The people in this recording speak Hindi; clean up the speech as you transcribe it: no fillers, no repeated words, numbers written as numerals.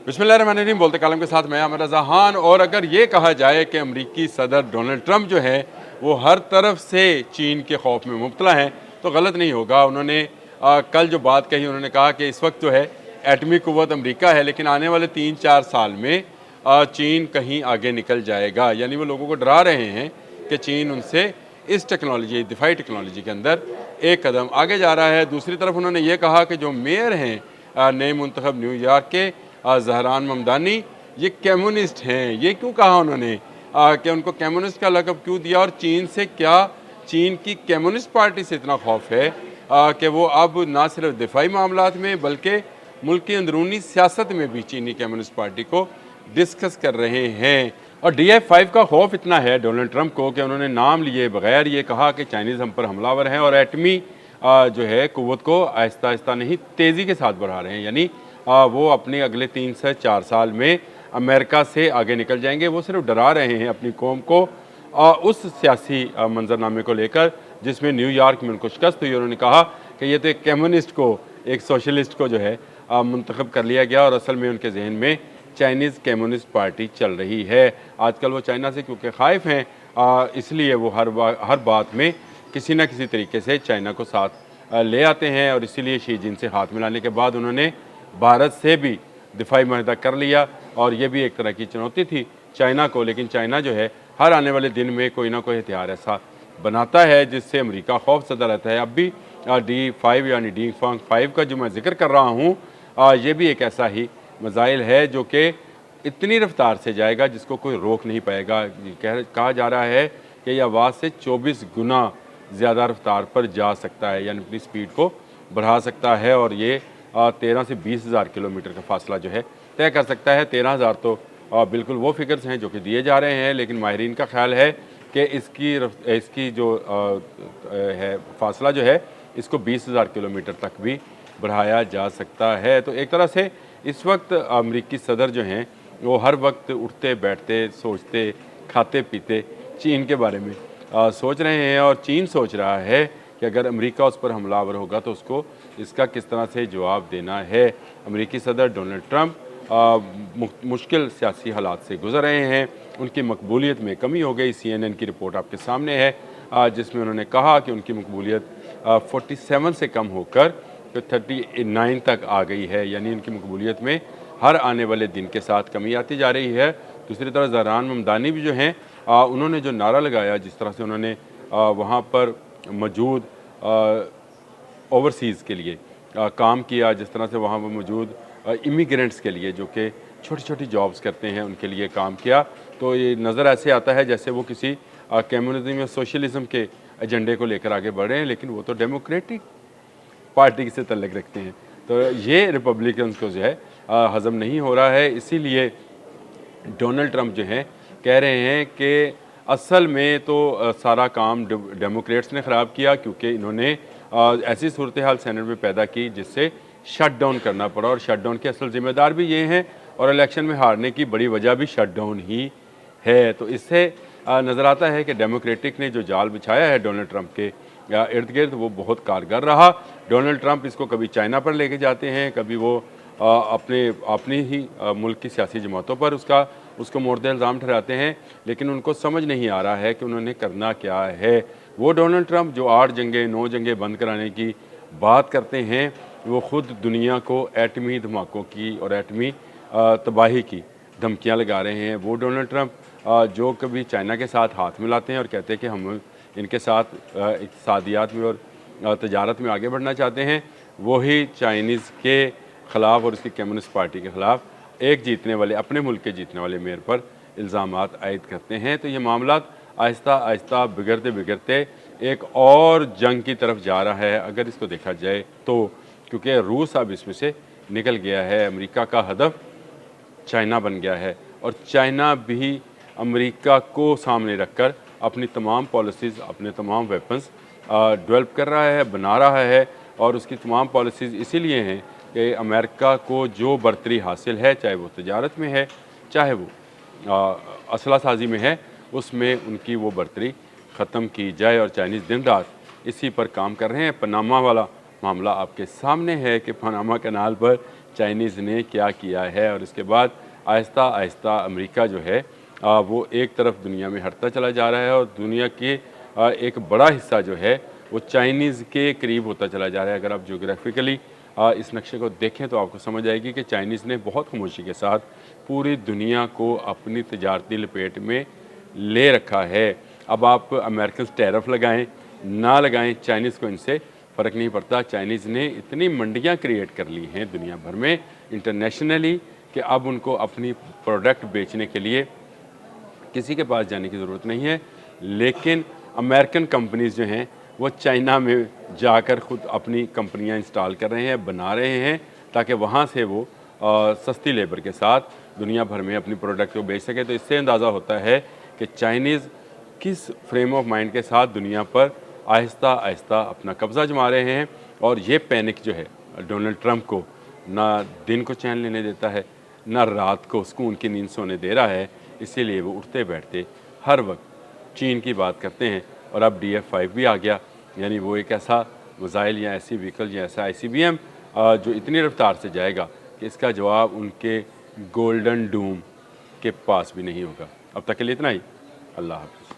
बिस्मिल्लाहिर्रहमानिर्रहीम। बोलते कालम के साथ मैं आमिर रज़ा खान। और अगर ये कहा जाए कि अमरीकी सदर डोनाल्ड ट्रंप जो है वो हर तरफ से चीन के खौफ में मुब्तला हैं तो गलत नहीं होगा। उन्होंने कल जो बात कही, उन्होंने कहा कि इस वक्त जो है एटमी क़ुव्वत अमरीका है, लेकिन आने वाले 3-4 साल में चीन कहीं आगे निकल जाएगा। यानी वो लोगों को डरा रहे हैं कि चीन उनसे इस टेक्नोलॉजी, दिफाई टेक्नोलॉजी के अंदर एक कदम आगे जा रहा है। दूसरी तरफ उन्होंने ये कहा कि जो मेयर हैं नए मुंतखब न्यूयॉर्क के ज़हरान ममदानी, ये कम्युनिस्ट हैं। ये क्यों कहा उन्होंने कि उनको कम्युनिस्ट का लक़ब क्यों दिया, और चीन से क्या, चीन की कम्युनिस्ट पार्टी से इतना खौफ है कि वो अब ना सिर्फ दिफाई मामलात में बल्कि मुल्क की अंदरूनी सियासत में भी चीनी कम्युनिस्ट पार्टी को डिस्कस कर रहे हैं। और DF5 का खौफ इतना है डोनाल्ड ट्रंप को कि उन्होंने नाम लिए बगैर ये कहा कि चाइनीज़ हम पर हमलावर हैं और एटमी जो है क़ुव्वत को आहिस्ता आहिस्ता नहीं तेज़ी के साथ बढ़ा रहे हैं। यानी वो अपने अगले 3 से 4 साल में अमेरिका से आगे निकल जाएंगे। वो सिर्फ डरा रहे हैं अपनी कौम को उस सियासी मंजरनामे को लेकर जिसमें न्यूयॉर्क में उनको शिकस्त हुई। उन्होंने कहा कि ये तो एक कम्युनिस्ट को, एक सोशलिस्ट को जो है मुंतखब कर लिया गया और असल में उनके जहन में चाइनीज़ कम्युनिस्ट पार्टी चल रही है। आजकल वो चाइना से क्योंकि ख़ाइफ हैं इसलिए वो हर बात में किसी न किसी तरीके से चाइना को साथ ले आते हैं। और इसीलिए शी जिन से हाथ मिलाने के बाद उन्होंने भारत से भी दिफाई माहिदा कर लिया। और ये भी एक तरह की चुनौती थी चाइना को, लेकिन चाइना जो है हर आने वाले दिन में कोई ना कोई हथियार ऐसा बनाता है जिससे अमेरिका खौफ ज़दा रहता है। अब भी D5 यानी D5 का जो मैं जिक्र कर रहा हूँ ये भी एक ऐसा ही मज़ाइल है जो कि इतनी रफ्तार से जाएगा जिसको कोई रोक नहीं पाएगा। कहा जा रहा है कि यह आवाज़ से 24 गुना ज़्यादा रफ्तार पर जा सकता है, यानी अपनी स्पीड को बढ़ा सकता है। और ये 13 से 20,000 किलोमीटर का फासला जो है तय कर सकता है। 13,000 तो बिल्कुल वो फिगर्स हैं जो कि दिए जा रहे हैं, लेकिन माहिरीन का ख्याल है कि इसकी जो है फासला जो है इसको 20,000 किलोमीटर तक भी बढ़ाया जा सकता है। तो एक तरह से इस वक्त अमरीकी सदर जो हैं वो हर वक्त उठते बैठते सोचते खाते पीते चीन के बारे में सोच रहे हैं। और चीन सोच रहा है कि अगर अमेरिका उस पर हमलावर होगा तो उसको इसका किस तरह से जवाब देना है। अमेरिकी सदर डोनाल्ड ट्रंप मुश्किल सियासी हालात से गुजर रहे हैं। उनकी मकबूलियत में कमी हो गई। CNN की रिपोर्ट आपके सामने है जिसमें उन्होंने कहा कि उनकी मकबूलियत 47 से कम होकर 39 तक आ गई है। यानी उनकी मकबूलियत में हर आने वाले दिन के साथ कमी आती जा रही है। दूसरी तरफ ज़हरान ममदानी भी जो हैं उन्होंने जो नारा लगाया, जिस तरह से उन्होंने वहाँ पर मौजूद ओवरसीज़ के लिए काम किया, जिस तरह से वहाँ पर मौजूद इमिग्रेंट्स के लिए जो कि छोटी छोटी जॉब्स करते हैं उनके लिए काम किया, तो ये नज़र ऐसे आता है जैसे वो किसी कम्युनिज़म या सोशलिज़म के एजेंडे को लेकर आगे बढ़ रहे हैं, लेकिन वो तो डेमोक्रेटिक पार्टी से तल्लुक़ रखते हैं। तो ये रिपब्लिकन्स को जो है हज़म नहीं हो रहा है। इसीलिए डोनाल्ड ट्रंप जो हैं कह रहे हैं कि असल में तो सारा काम डेमोक्रेट्स ने ख़राब किया, क्योंकि इन्होंने ऐसी सूरत हाल सेनेट में पैदा की जिससे शट डाउन करना पड़ा। और शट डाउन के असल ज़िम्मेदार भी ये हैं और इलेक्शन में हारने की बड़ी वजह भी शट डाउन ही है। तो इससे नज़र आता है कि डेमोक्रेटिक ने जो जाल बिछाया है डोनाल्ड ट्रंप के इर्द गिर्द वो बहुत कारगर रहा। डोनाल्ड ट्रंप इसको कभी चाइना पर लेके जाते हैं, कभी वो अपनी ही मुल्क की सियासी जमातों पर उसको मोर्द इल्ज़ाम ठहराते हैं, लेकिन उनको समझ नहीं आ रहा है कि उन्होंने करना क्या है। वो डोनाल्ड ट्रंप जो 8 जंगें 9 जंगें बंद कराने की बात करते हैं, वो ख़ुद दुनिया को एटमी धमाकों की और एटमी तबाही की धमकियाँ लगा रहे हैं। वो डोनाल्ड ट्रंप जो कभी चाइना के साथ हाथ मिलाते हैं और कहते हैं कि हम इनके साथ इक़्तिसादियात में और तजारत में आगे बढ़ना चाहते हैं, वही चाइनीज़ के ख़िलाफ़ और उसकी कम्युनिस्ट पार्टी के ख़िलाफ़ एक जीतने वाले, अपने मुल्क के जीतने वाले मेयर पर इल्ज़ामात आयद करते हैं। तो ये मामला आहिस्ता आहिस्ता बिगड़ते बिगड़ते एक और जंग की तरफ जा रहा है अगर इसको देखा जाए तो, क्योंकि रूस अब इसमें से निकल गया है। अमेरिका का हदफ चाइना बन गया है और चाइना भी अमेरिका को सामने रखकर अपनी तमाम पॉलिसीज़, अपने तमाम वेपन्स डेवलप कर रहा है, बना रहा है। और उसकी तमाम पॉलिसीज़ इसीलिए हैं कि अमेरिका को जो बरतरी हासिल है, चाहे वो तजारत में है, चाहे वो असला साजी में है, उसमें उनकी वो बरतरी ख़त्म की जाए। और चाइनीज़ दिन रात इसी पर काम कर रहे हैं। पनामा वाला मामला आपके सामने है कि पनामा कैनाल पर चाइनीज़ ने क्या किया है। और इसके बाद आहिस्ता आहिस्ता अमेरिका जो है वो एक तरफ दुनिया में हटता चला जा रहा है और दुनिया के एक बड़ा हिस्सा जो है वो चाइनीज़ के करीब होता चला जा रहा है। अगर आप ज्योग्राफिकली इस नक्शे को देखें तो आपको समझ आएगी कि चाइनीज़ ने बहुत खामोशी के साथ पूरी दुनिया को अपनी तजारती लपेट में ले रखा है। अब आप अमेरिकन टैरिफ लगाएं ना लगाएं, चाइनीज़ को इनसे फ़र्क नहीं पड़ता। चाइनीज़ ने इतनी मंडियां क्रिएट कर ली हैं दुनिया भर में इंटरनेशनली कि अब उनको अपनी प्रोडक्ट बेचने के लिए किसी के पास जाने की ज़रूरत नहीं है। लेकिन अमेरिकन कंपनीज़ जो हैं वो चाइना में जाकर ख़ुद अपनी कंपनियां इंस्टॉल कर रहे हैं, बना रहे हैं, ताकि वहाँ से वो सस्ती लेबर के साथ दुनिया भर में अपनी प्रोडक्ट को बेच सकें। तो इससे अंदाज़ा होता है कि चाइनीज़ किस फ्रेम ऑफ माइंड के साथ दुनिया पर आहिस्ता आहिस्ता अपना कब्ज़ा जमा रहे हैं। और ये पैनिक जो है डोनाल्ड ट्रंप को ना दिन को चैन लेने देता है, ना रात को सुकून की नींद सोने दे रहा है। इसीलिए वो उठते बैठते हर वक्त चीन की बात करते हैं। और अब DF-5 भी आ गया, यानी वो एक ऐसा मिसाइल या ऐसी व्हीकल या ऐसा ICBM जो इतनी रफ्तार से जाएगा कि इसका जवाब उनके गोल्डन डूम के पास भी नहीं होगा। अब तक के लिए इतना ही। अल्लाह हाफ़िज़।